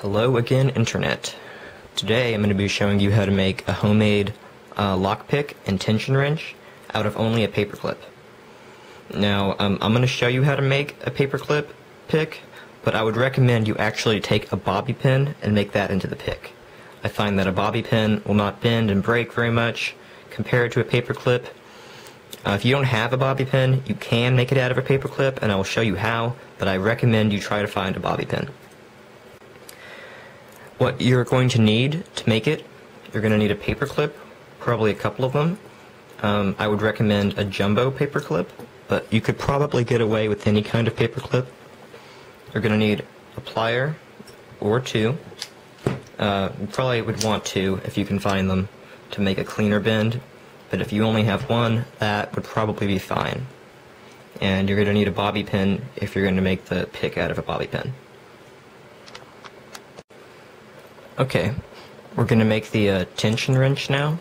Hello again, Internet. Today I'm going to be showing you how to make a homemade lockpick and tension wrench out of only a paperclip. Now, I'm going to show you how to make a paperclip pick, but I would recommend you actually take a bobby pin and make that into the pick. I find that a bobby pin will not bend and break very much compared to a paperclip. If you don't have a bobby pin, you can make it out of a paperclip, and I will show you how, but I recommend you try to find a bobby pin. What you're going to need to make it, you're going to need a paperclip, probably a couple of them. I would recommend a jumbo paperclip, but you could probably get away with any kind of paperclip. You're going to need a plier or two. You probably would want two if you can find them to make a cleaner bend, but if you only have one, that would probably be fine. And you're going to need a bobby pin if you're going to make the pick out of a bobby pin. Okay, we're going to make the tension wrench now.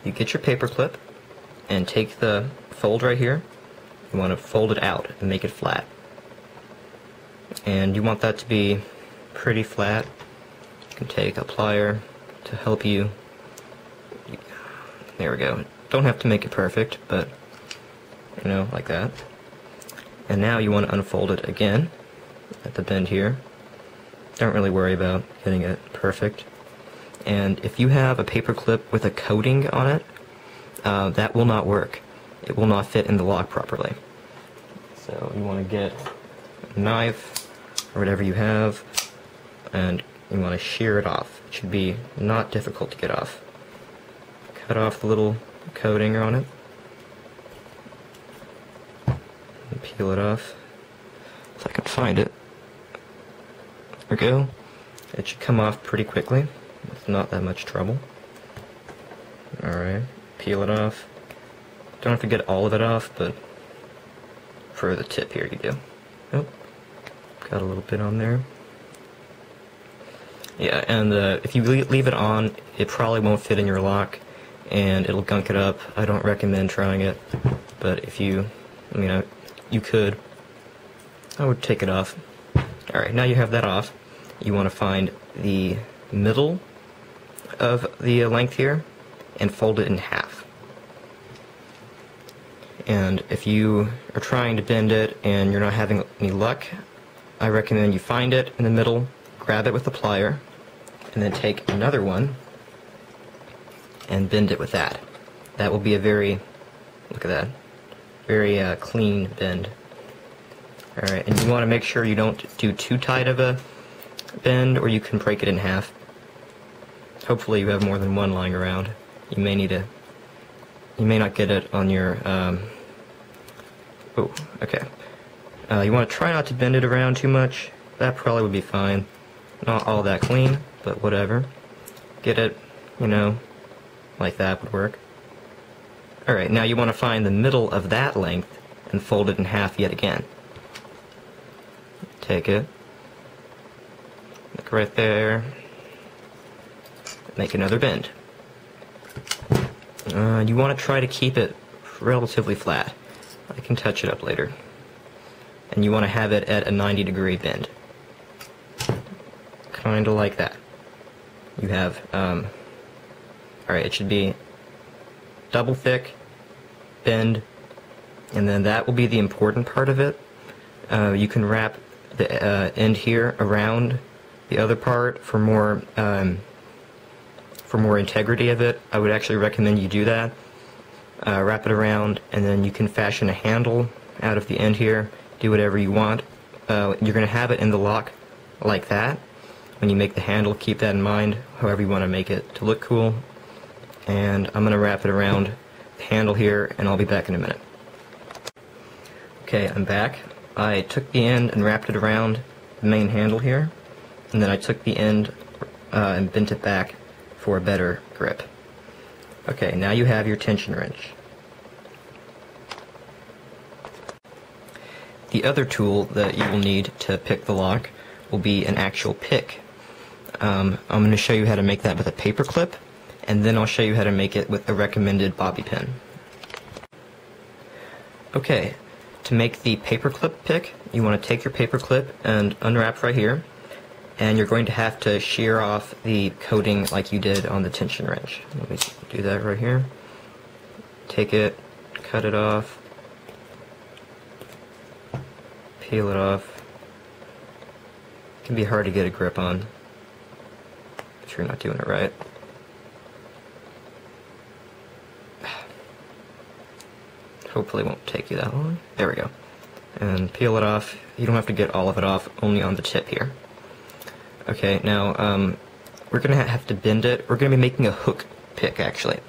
You get your paperclip and take the fold right here. You want to fold it out and make it flat. And you want that to be pretty flat. You can take a plier to help you. There we go. Don't have to make it perfect, but you know, like that. And now you want to unfold it again at the bend here. Don't really worry about getting it perfect. And if you have a paperclip with a coating on it, that will not work. It will not fit in the lock properly. So you want to get a knife or whatever you have, and you want to shear it off. It should be not difficult to get off. Cut off the little coating on it, and peel it off if I can find it. There we go. It should come off pretty quickly. It's not that much trouble. Alright, peel it off. Don't have to get all of it off, but for the tip here you do. Oh, got a little bit on there. Yeah, and if you leave it on, it probably won't fit in your lock, and it'll gunk it up. I don't recommend trying it, but if you, you could. I would take it off. Alright, now you have that off. You want to find the middle of the length here and fold it in half. And if you are trying to bend it and you're not having any luck, I recommend you find it in the middle, grab it with the plier, and then take another one and bend it with that. That will be a very, look at that, very clean bend. Alright, and you want to make sure you don't do too tight of a bend, or you can break it in half. Hopefully you have more than one lying around. You may not get it on your, oh, okay. You want to try not to bend it around too much. That probably would be fine. Not all that clean, but whatever. Get it, like that would work. Alright, now you want to find the middle of that length and fold it in half yet again. Take it, look right there, make another bend. You want to try to keep it relatively flat. I can touch it up later. And you want to have it at a 90-degree bend. Kinda like that. You have, alright, it should be double thick, bend, and then that will be the important part of it. You can wrap the end here around the other part for more integrity of it. I would actually recommend you do that. Wrap it around, and then you can fashion a handle out of the end here. Do whatever you want. You're going to have it in the lock like that. When you make the handle, keep that in mind, however you want to make it to look cool. And I'm going to wrap it around the handle here, and I'll be back in a minute. Okay, I'm back. I took the end and wrapped it around the main handle here, and then I took the end and bent it back for a better grip. Okay, now you have your tension wrench. The other tool that you will need to pick the lock will be an actual pick. I'm going to show you how to make that with a paperclip, and then I'll show you how to make it with a recommended bobby pin. Okay, to make the paperclip pick, you want to take your paperclip and unwrap right here, and you're going to have to shear off the coating like you did on the tension wrench. Let me do that right here. Take it, cut it off, peel it off. It can be hard to get a grip on if you're not doing it right. Hopefully it won't take you that long. There we go. And peel it off. You don't have to get all of it off, only on the tip here. Okay, now we're going to have to bend it. We're going to be making a hook pick, actually.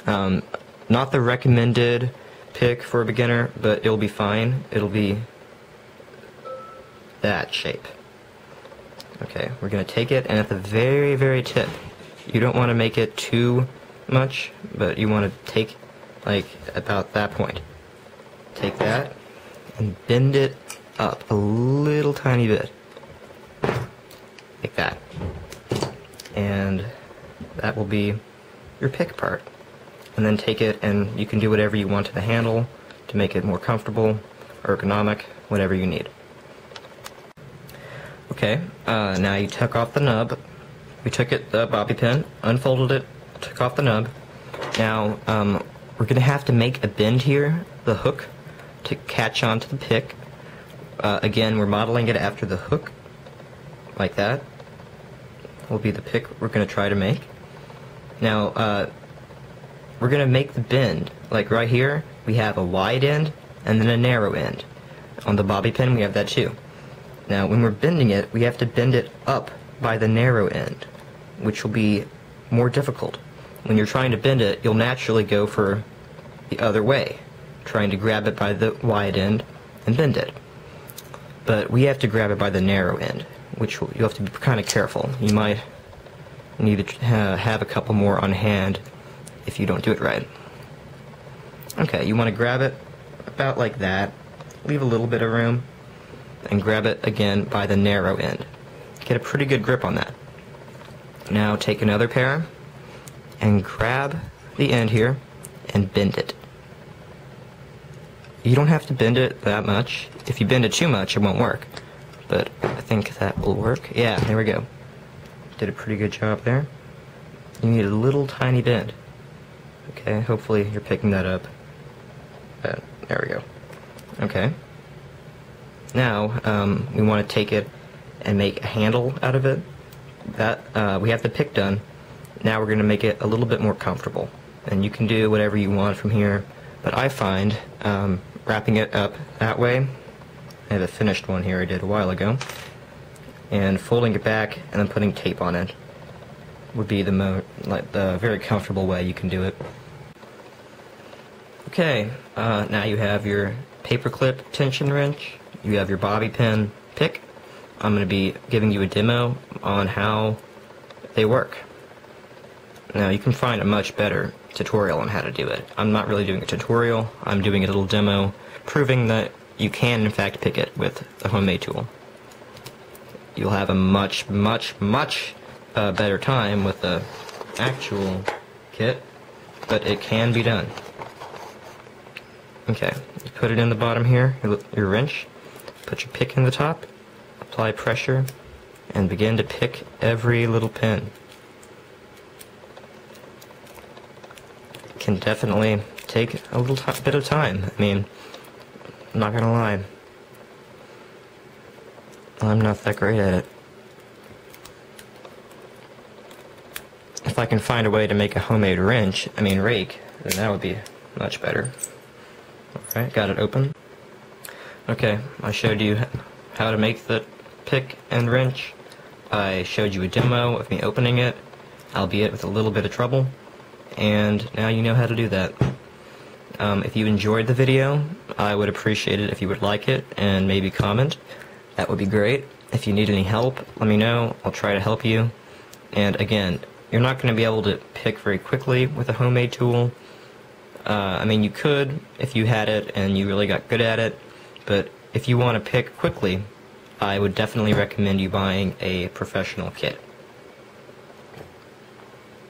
Not the recommended pick for a beginner, but it'll be fine. It'll be that shape. Okay, we're going to take it, and at the very, very tip, you don't want to make it too much, but you want to take, like, about that point. Take that, and bend it up a little tiny bit. Like that. And that will be your pick part. And then take it, and you can do whatever you want to the handle to make it more comfortable, ergonomic, whatever you need. Okay, now you took off the nub. We took it, the bobby pin, unfolded it, took off the nub. Now, we're going to have to make a bend here, the hook, to catch onto the pick. Again, we're modeling it after the hook, like that. Will be the pick we're going to try to make. Now, we're going to make the bend, like right here, we have a wide end and then a narrow end. On the bobby pin, we have that too. Now, when we're bending it, we have to bend it up by the narrow end, which will be more difficult. When you're trying to bend it, you'll naturally go for the other way, trying to grab it by the wide end and bend it. But we have to grab it by the narrow end, which you'll have to be kind of careful. You might need to have a couple more on hand if you don't do it right. Okay, you want to grab it about like that, leave a little bit of room, and grab it again by the narrow end. Get a pretty good grip on that. Now take another pair and grab the end here and bend it. You don't have to bend it that much. If you bend it too much, it won't work. But I think that will work. Yeah, there we go. Did a pretty good job there. You need a little tiny bend. Okay, hopefully you're picking that up. There we go. Okay. Now, we want to take it and make a handle out of it. That we have the pick done. Now we're going to make it a little bit more comfortable. And you can do whatever you want from here. But I find wrapping it up that way, I have a finished one here I did a while ago, and folding it back and then putting tape on it would be the very comfortable way you can do it. Okay, now you have your paperclip tension wrench, you have your bobby pin pick. I'm going to be giving you a demo on how they work. Now you can find a much better tutorial on how to do it. I'm not really doing a tutorial, I'm doing a little demo proving that you can in fact pick it with a homemade tool. You'll have a much better time with the actual kit, but it can be done. Okay, you put it in the bottom here, your wrench, put your pick in the top, apply pressure, and begin to pick every little pin. Can definitely take a little bit of time. I mean, I'm not gonna lie, I'm not that great at it. If I can find a way to make a homemade rake, then that would be much better. Alright, got it open. Okay, I showed you how to make the pick and wrench. I showed you a demo of me opening it, albeit with a little bit of trouble. And now you know how to do that. If you enjoyed the video, I would appreciate it if you would like it and maybe comment. That would be great. If you need any help, let me know. I'll try to help you. And again, you're not going to be able to pick very quickly with a homemade tool. I mean, you could if you had it and you really got good at it, but if you want to pick quickly, I would definitely recommend you buying a professional kit.